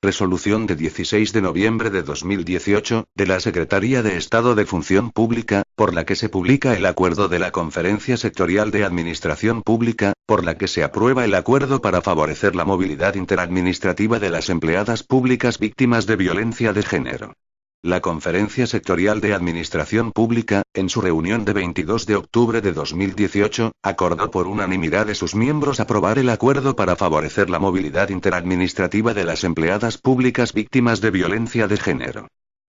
Resolución de 16 de noviembre de 2018, de la Secretaría de Estado de Función Pública, por la que se publica el acuerdo de la Conferencia Sectorial de Administración Pública, por la que se aprueba el acuerdo para favorecer la movilidad interadministrativa de las empleadas públicas víctimas de violencia de género. La Conferencia Sectorial de Administración Pública, en su reunión de 22 de octubre de 2018, acordó por unanimidad de sus miembros aprobar el acuerdo para favorecer la movilidad interadministrativa de las empleadas públicas víctimas de violencia de género.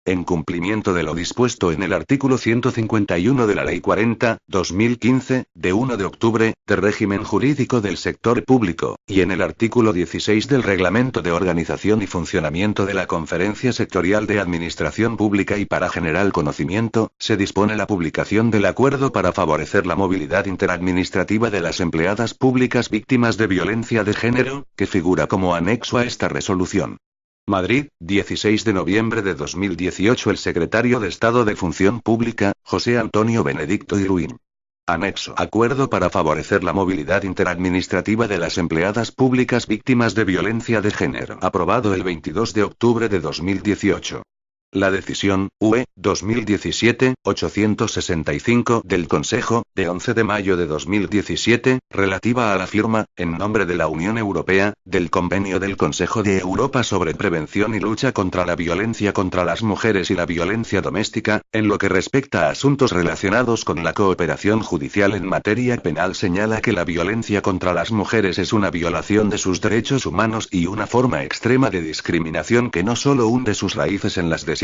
En cumplimiento de lo dispuesto en el artículo 151 de la Ley 40/2015, de 1 de octubre, de régimen jurídico del sector público, y en el artículo 16 del Reglamento de Organización y Funcionamiento de la Conferencia Sectorial de Administración Pública y para general conocimiento, se dispone la publicación del acuerdo para favorecer la movilidad interadministrativa de las empleadas públicas víctimas de violencia de género, que figura como anexo a esta resolución. Madrid, 16 de noviembre de 2018. El secretario de Estado de Función Pública, José Antonio Benedicto Irwin. Anexo. Acuerdo para favorecer la movilidad interadministrativa de las empleadas públicas víctimas de violencia de género. Aprobado el 22 de octubre de 2018. La decisión, UE, 2017-865, del Consejo, de 11 de mayo de 2017, relativa a la firma, en nombre de la Unión Europea, del Convenio del Consejo de Europa sobre prevención y lucha contra la violencia contra las mujeres y la violencia doméstica, en lo que respecta a asuntos relacionados con la cooperación judicial en materia penal, señala que la violencia contra las mujeres es una violación de sus derechos humanos y una forma extrema de discriminación que no solo hunde sus raíces en las desigualdades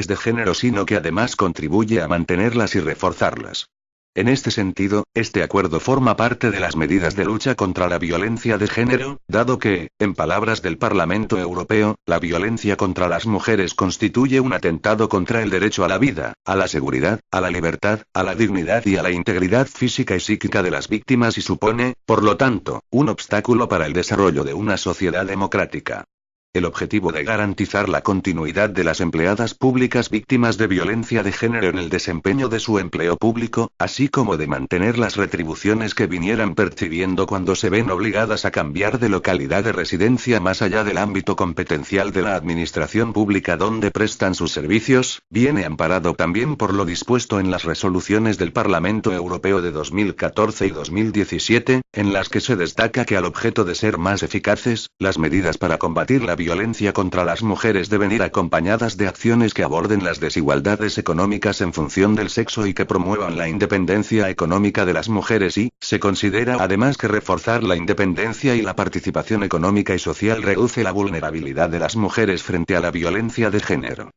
de género, sino que además contribuye a mantenerlas y reforzarlas. En este sentido, este acuerdo forma parte de las medidas de lucha contra la violencia de género, dado que, en palabras del Parlamento Europeo, la violencia contra las mujeres constituye un atentado contra el derecho a la vida, a la seguridad, a la libertad, a la dignidad y a la integridad física y psíquica de las víctimas y supone, por lo tanto, un obstáculo para el desarrollo de una sociedad democrática. El objetivo de garantizar la continuidad de las empleadas públicas víctimas de violencia de género en el desempeño de su empleo público, así como de mantener las retribuciones que vinieran percibiendo cuando se ven obligadas a cambiar de localidad de residencia más allá del ámbito competencial de la administración pública donde prestan sus servicios, viene amparado también por lo dispuesto en las resoluciones del Parlamento Europeo de 2014 y 2017, en las que se destaca que al objeto de ser más eficaces, las medidas para combatir la violencia contra las mujeres deben ir acompañadas de acciones que aborden las desigualdades económicas en función del sexo y que promuevan la independencia económica de las mujeres y, se considera además que reforzar la independencia y la participación económica y social reduce la vulnerabilidad de las mujeres frente a la violencia de género.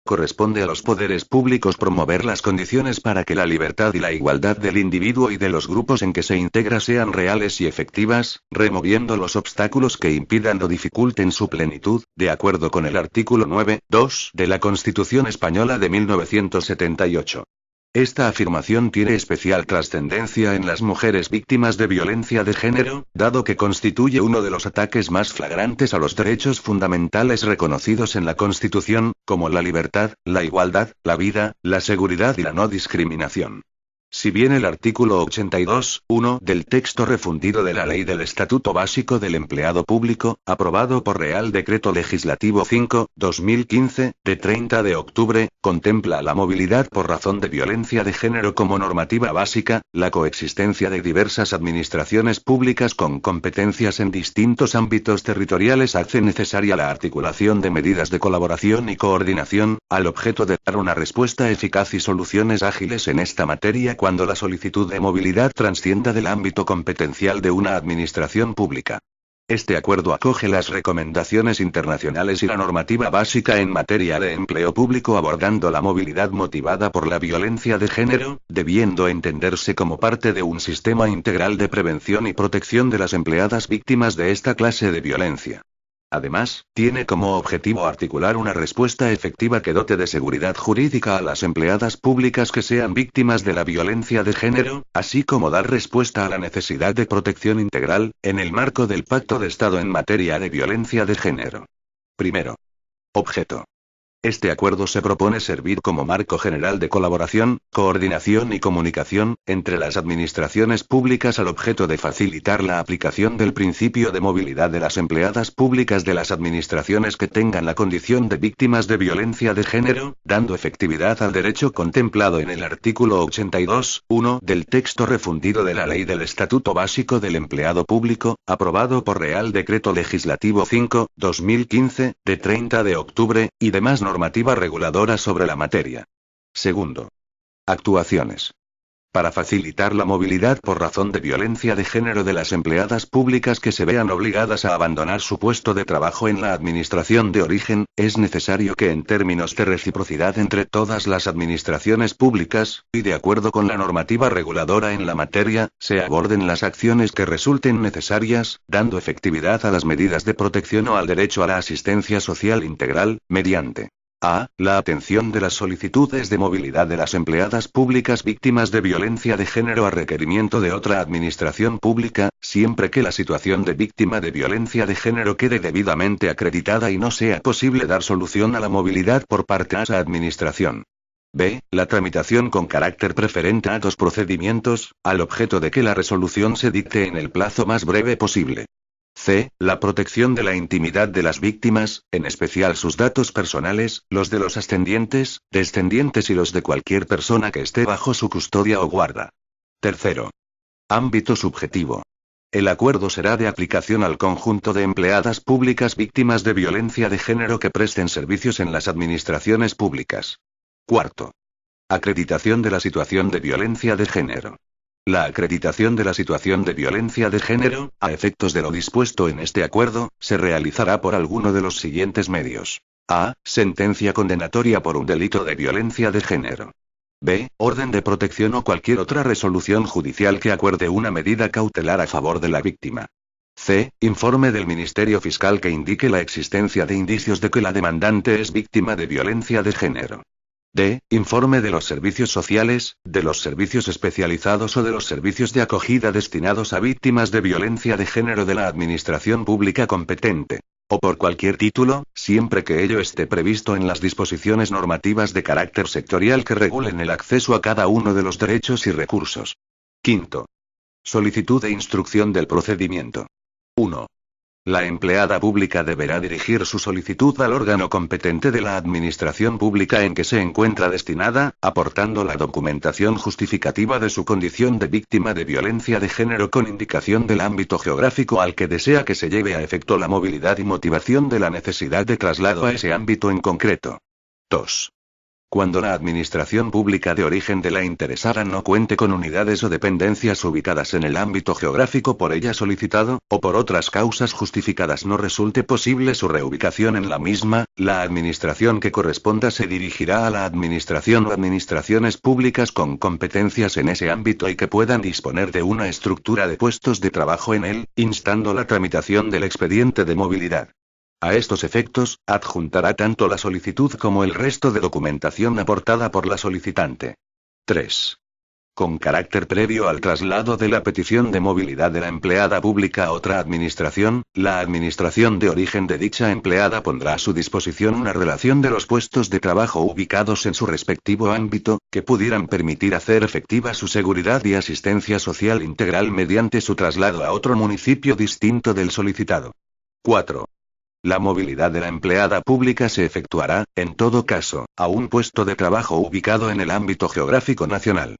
Corresponde a los poderes públicos promover las condiciones para que la libertad y la igualdad del individuo y de los grupos en que se integra sean reales y efectivas, removiendo los obstáculos que impidan o dificulten su plenitud, de acuerdo con el artículo 9.2 de la Constitución Española de 1978. Esta afirmación tiene especial trascendencia en las mujeres víctimas de violencia de género, dado que constituye uno de los ataques más flagrantes a los derechos fundamentales reconocidos en la Constitución, como la libertad, la igualdad, la vida, la seguridad y la no discriminación. Si bien el artículo 82.1 del texto refundido de la Ley del Estatuto Básico del Empleado Público, aprobado por Real Decreto Legislativo 5/2015, de 30 de octubre, contempla la movilidad por razón de violencia de género como normativa básica, la coexistencia de diversas administraciones públicas con competencias en distintos ámbitos territoriales hace necesaria la articulación de medidas de colaboración y coordinación, al objeto de dar una respuesta eficaz y soluciones ágiles en esta materia cuando la solicitud de movilidad trascienda del ámbito competencial de una administración pública. Este acuerdo acoge las recomendaciones internacionales y la normativa básica en materia de empleo público abordando la movilidad motivada por la violencia de género, debiendo entenderse como parte de un sistema integral de prevención y protección de las empleadas víctimas de esta clase de violencia. Además, tiene como objetivo articular una respuesta efectiva que dote de seguridad jurídica a las empleadas públicas que sean víctimas de la violencia de género, así como dar respuesta a la necesidad de protección integral, en el marco del Pacto de Estado en materia de violencia de género. Primero. Objeto. Este acuerdo se propone servir como marco general de colaboración, coordinación y comunicación entre las administraciones públicas al objeto de facilitar la aplicación del principio de movilidad de las empleadas públicas de las administraciones que tengan la condición de víctimas de violencia de género, dando efectividad al derecho contemplado en el artículo 82.1 del texto refundido de la Ley del Estatuto Básico del Empleado Público, aprobado por Real Decreto Legislativo 5/2015, de 30 de octubre, y demás normativa reguladora sobre la materia. Segundo. Actuaciones. Para facilitar la movilidad por razón de violencia de género de las empleadas públicas que se vean obligadas a abandonar su puesto de trabajo en la administración de origen, es necesario que en términos de reciprocidad entre todas las administraciones públicas, y de acuerdo con la normativa reguladora en la materia, se aborden las acciones que resulten necesarias, dando efectividad a las medidas de protección o al derecho a la asistencia social integral, mediante a. La atención de las solicitudes de movilidad de las empleadas públicas víctimas de violencia de género a requerimiento de otra administración pública, siempre que la situación de víctima de violencia de género quede debidamente acreditada y no sea posible dar solución a la movilidad por parte de esa administración. B. La tramitación con carácter preferente a dos procedimientos, al objeto de que la resolución se dicte en el plazo más breve posible. C. La protección de la intimidad de las víctimas, en especial sus datos personales, los de los ascendientes, descendientes y los de cualquier persona que esté bajo su custodia o guarda. Tercero. Ámbito subjetivo. El acuerdo será de aplicación al conjunto de empleadas públicas víctimas de violencia de género que presten servicios en las administraciones públicas. Cuarto. Acreditación de la situación de violencia de género. La acreditación de la situación de violencia de género, a efectos de lo dispuesto en este acuerdo, se realizará por alguno de los siguientes medios. A. Sentencia condenatoria por un delito de violencia de género. B. Orden de protección o cualquier otra resolución judicial que acuerde una medida cautelar a favor de la víctima. C. Informe del Ministerio Fiscal que indique la existencia de indicios de que la demandante es víctima de violencia de género. D. Informe de los servicios sociales, de los servicios especializados o de los servicios de acogida destinados a víctimas de violencia de género de la administración pública competente. O por cualquier título, siempre que ello esté previsto en las disposiciones normativas de carácter sectorial que regulen el acceso a cada uno de los derechos y recursos. Quinto. Solicitud de instrucción del procedimiento. 1. La empleada pública deberá dirigir su solicitud al órgano competente de la administración pública en que se encuentra destinada, aportando la documentación justificativa de su condición de víctima de violencia de género con indicación del ámbito geográfico al que desea que se lleve a efecto la movilidad y motivación de la necesidad de traslado a ese ámbito en concreto. 2. Cuando la administración pública de origen de la interesada no cuente con unidades o dependencias ubicadas en el ámbito geográfico por ella solicitado, o por otras causas justificadas no resulte posible su reubicación en la misma, la administración que corresponda se dirigirá a la administración o administraciones públicas con competencias en ese ámbito y que puedan disponer de una estructura de puestos de trabajo en él, instando la tramitación del expediente de movilidad. A estos efectos, adjuntará tanto la solicitud como el resto de documentación aportada por la solicitante. 3. Con carácter previo al traslado de la petición de movilidad de la empleada pública a otra administración, la administración de origen de dicha empleada pondrá a su disposición una relación de los puestos de trabajo ubicados en su respectivo ámbito, que pudieran permitir hacer efectiva su seguridad y asistencia social integral mediante su traslado a otro municipio distinto del solicitado. 4. La movilidad de la empleada pública se efectuará, en todo caso, a un puesto de trabajo ubicado en el ámbito geográfico nacional.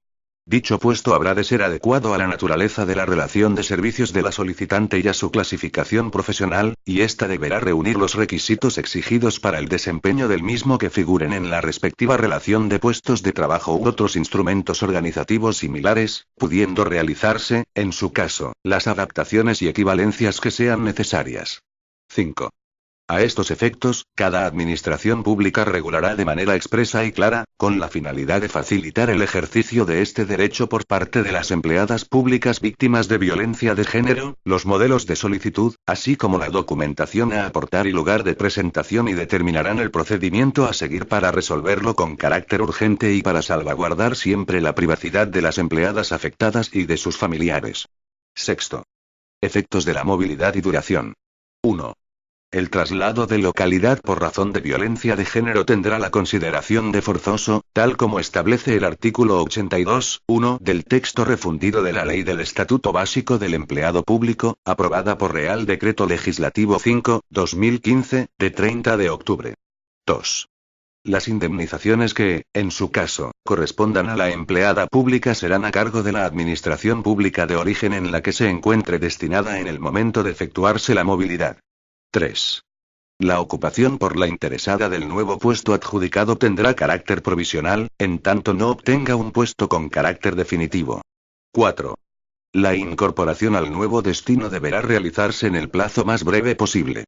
Dicho puesto habrá de ser adecuado a la naturaleza de la relación de servicios de la solicitante y a su clasificación profesional, y ésta deberá reunir los requisitos exigidos para el desempeño del mismo que figuren en la respectiva relación de puestos de trabajo u otros instrumentos organizativos similares, pudiendo realizarse, en su caso, las adaptaciones y equivalencias que sean necesarias. 5. A estos efectos, cada administración pública regulará de manera expresa y clara, con la finalidad de facilitar el ejercicio de este derecho por parte de las empleadas públicas víctimas de violencia de género, los modelos de solicitud, así como la documentación a aportar y lugar de presentación y determinarán el procedimiento a seguir para resolverlo con carácter urgente y para salvaguardar siempre la privacidad de las empleadas afectadas y de sus familiares. 6. Efectos de la movilidad y duración. 1. El traslado de localidad por razón de violencia de género tendrá la consideración de forzoso, tal como establece el artículo 82.1 del texto refundido de la Ley del Estatuto Básico del Empleado Público, aprobada por Real Decreto Legislativo 5/2015, de 30 de octubre. 2. Las indemnizaciones que, en su caso, correspondan a la empleada pública serán a cargo de la administración pública de origen en la que se encuentre destinada en el momento de efectuarse la movilidad. 3. La ocupación por la interesada del nuevo puesto adjudicado tendrá carácter provisional, en tanto no obtenga un puesto con carácter definitivo. 4. La incorporación al nuevo destino deberá realizarse en el plazo más breve posible.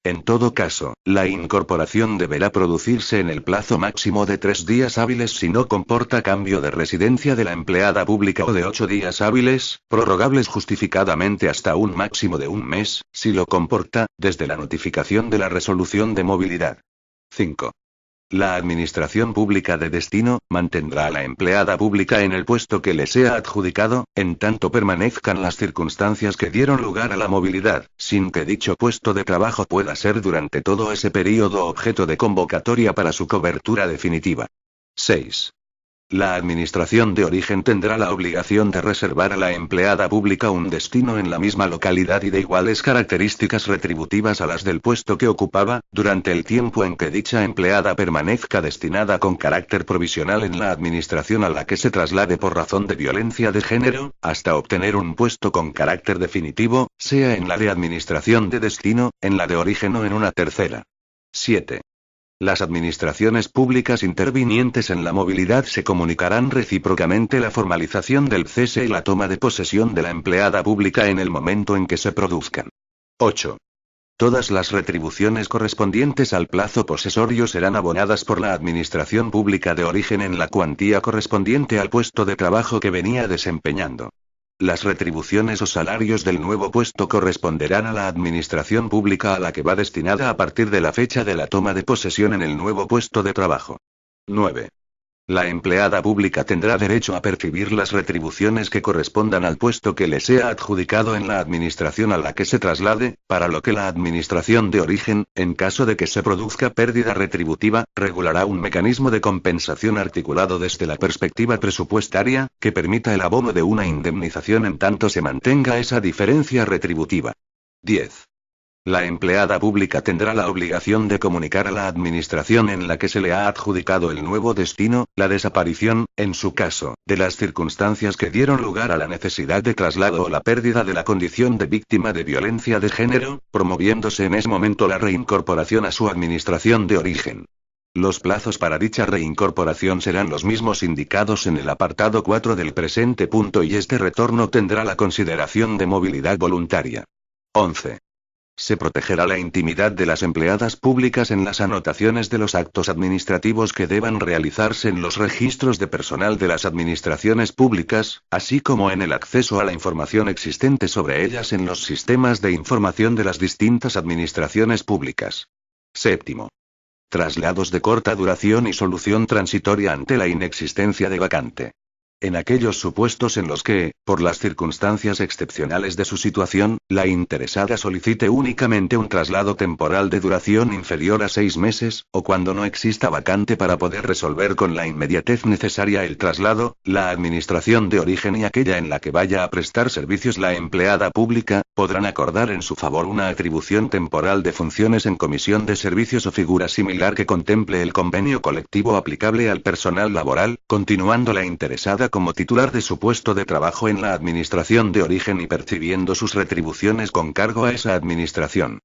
En todo caso, la incorporación deberá producirse en el plazo máximo de 3 días hábiles si no comporta cambio de residencia de la empleada pública o de 8 días hábiles, prorrogables justificadamente hasta un máximo de un mes, si lo comporta, desde la notificación de la resolución de movilidad. 5. La Administración Pública de Destino mantendrá a la empleada pública en el puesto que le sea adjudicado, en tanto permanezcan las circunstancias que dieron lugar a la movilidad, sin que dicho puesto de trabajo pueda ser durante todo ese período objeto de convocatoria para su cobertura definitiva. 6. La Administración de origen tendrá la obligación de reservar a la empleada pública un destino en la misma localidad y de iguales características retributivas a las del puesto que ocupaba, durante el tiempo en que dicha empleada permanezca destinada con carácter provisional en la administración a la que se traslade por razón de violencia de género, hasta obtener un puesto con carácter definitivo, sea en la de administración de destino, en la de origen o en una tercera. 7. Las administraciones públicas intervinientes en la movilidad se comunicarán recíprocamente la formalización del cese y la toma de posesión de la empleada pública en el momento en que se produzcan. 8. Todas las retribuciones correspondientes al plazo posesorio serán abonadas por la administración pública de origen en la cuantía correspondiente al puesto de trabajo que venía desempeñando. Las retribuciones o salarios del nuevo puesto corresponderán a la administración pública a la que va destinada a partir de la fecha de la toma de posesión en el nuevo puesto de trabajo. 9. La empleada pública tendrá derecho a percibir las retribuciones que correspondan al puesto que le sea adjudicado en la administración a la que se traslade, para lo que la administración de origen, en caso de que se produzca pérdida retributiva, regulará un mecanismo de compensación articulado desde la perspectiva presupuestaria, que permita el abono de una indemnización en tanto se mantenga esa diferencia retributiva. 10. La empleada pública tendrá la obligación de comunicar a la administración en la que se le ha adjudicado el nuevo destino, la desaparición, en su caso, de las circunstancias que dieron lugar a la necesidad de traslado o la pérdida de la condición de víctima de violencia de género, promoviéndose en ese momento la reincorporación a su administración de origen. Los plazos para dicha reincorporación serán los mismos indicados en el apartado 4 del presente punto y este retorno tendrá la consideración de movilidad voluntaria. 11. Se protegerá la intimidad de las empleadas públicas en las anotaciones de los actos administrativos que deban realizarse en los registros de personal de las administraciones públicas, así como en el acceso a la información existente sobre ellas en los sistemas de información de las distintas administraciones públicas. 7. Traslados de corta duración y solución transitoria ante la inexistencia de vacante. En aquellos supuestos en los que, por las circunstancias excepcionales de su situación, la interesada solicite únicamente un traslado temporal de duración inferior a 6 meses, o cuando no exista vacante para poder resolver con la inmediatez necesaria el traslado, la administración de origen y aquella en la que vaya a prestar servicios la empleada pública, podrán acordar en su favor una atribución temporal de funciones en comisión de servicios o figura similar que contemple el convenio colectivo aplicable al personal laboral, continuando la interesada como titular de su puesto de trabajo en la administración de origen y percibiendo sus retribuciones con cargo a esa administración.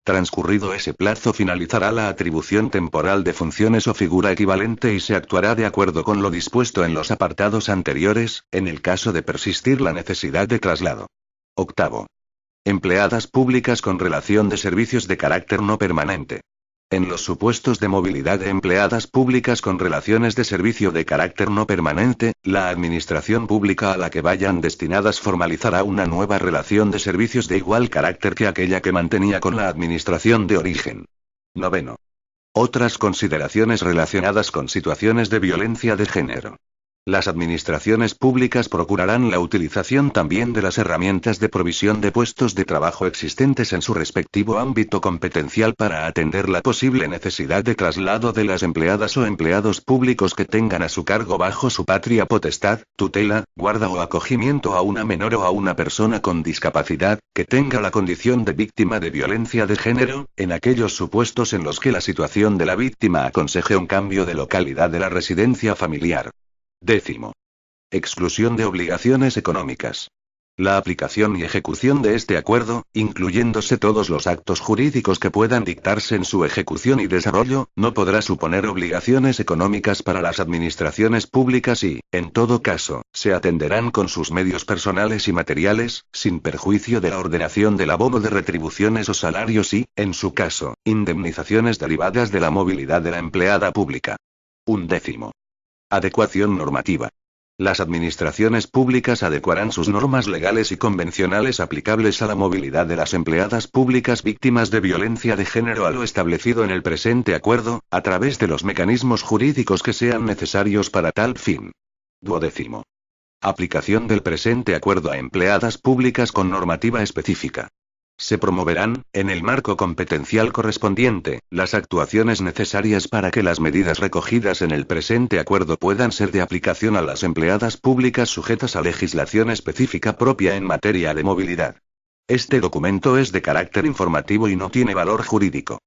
Transcurrido ese plazo finalizará la atribución temporal de funciones o figura equivalente y se actuará de acuerdo con lo dispuesto en los apartados anteriores, en el caso de persistir la necesidad de traslado. 8. Empleadas públicas con relación de servicios de carácter no permanente. En los supuestos de movilidad de empleadas públicas con relaciones de servicio de carácter no permanente, la administración pública a la que vayan destinadas formalizará una nueva relación de servicios de igual carácter que aquella que mantenía con la administración de origen. 9. Otras consideraciones relacionadas con situaciones de violencia de género. Las administraciones públicas procurarán la utilización también de las herramientas de provisión de puestos de trabajo existentes en su respectivo ámbito competencial para atender la posible necesidad de traslado de las empleadas o empleados públicos que tengan a su cargo bajo su patria potestad, tutela, guarda o acogimiento a una menor o a una persona con discapacidad, que tenga la condición de víctima de violencia de género, en aquellos supuestos en los que la situación de la víctima aconseje un cambio de localidad de la residencia familiar. 10. Exclusión de obligaciones económicas. La aplicación y ejecución de este acuerdo, incluyéndose todos los actos jurídicos que puedan dictarse en su ejecución y desarrollo, no podrá suponer obligaciones económicas para las administraciones públicas y, en todo caso, se atenderán con sus medios personales y materiales, sin perjuicio de la ordenación del abono de retribuciones o salarios y, en su caso, indemnizaciones derivadas de la movilidad de la empleada pública. 11. Adecuación normativa. Las administraciones públicas adecuarán sus normas legales y convencionales aplicables a la movilidad de las empleadas públicas víctimas de violencia de género a lo establecido en el presente acuerdo, a través de los mecanismos jurídicos que sean necesarios para tal fin. 12. Aplicación del presente acuerdo a empleadas públicas con normativa específica. Se promoverán, en el marco competencial correspondiente, las actuaciones necesarias para que las medidas recogidas en el presente acuerdo puedan ser de aplicación a las empleadas públicas sujetas a legislación específica propia en materia de movilidad. Este documento es de carácter informativo y no tiene valor jurídico.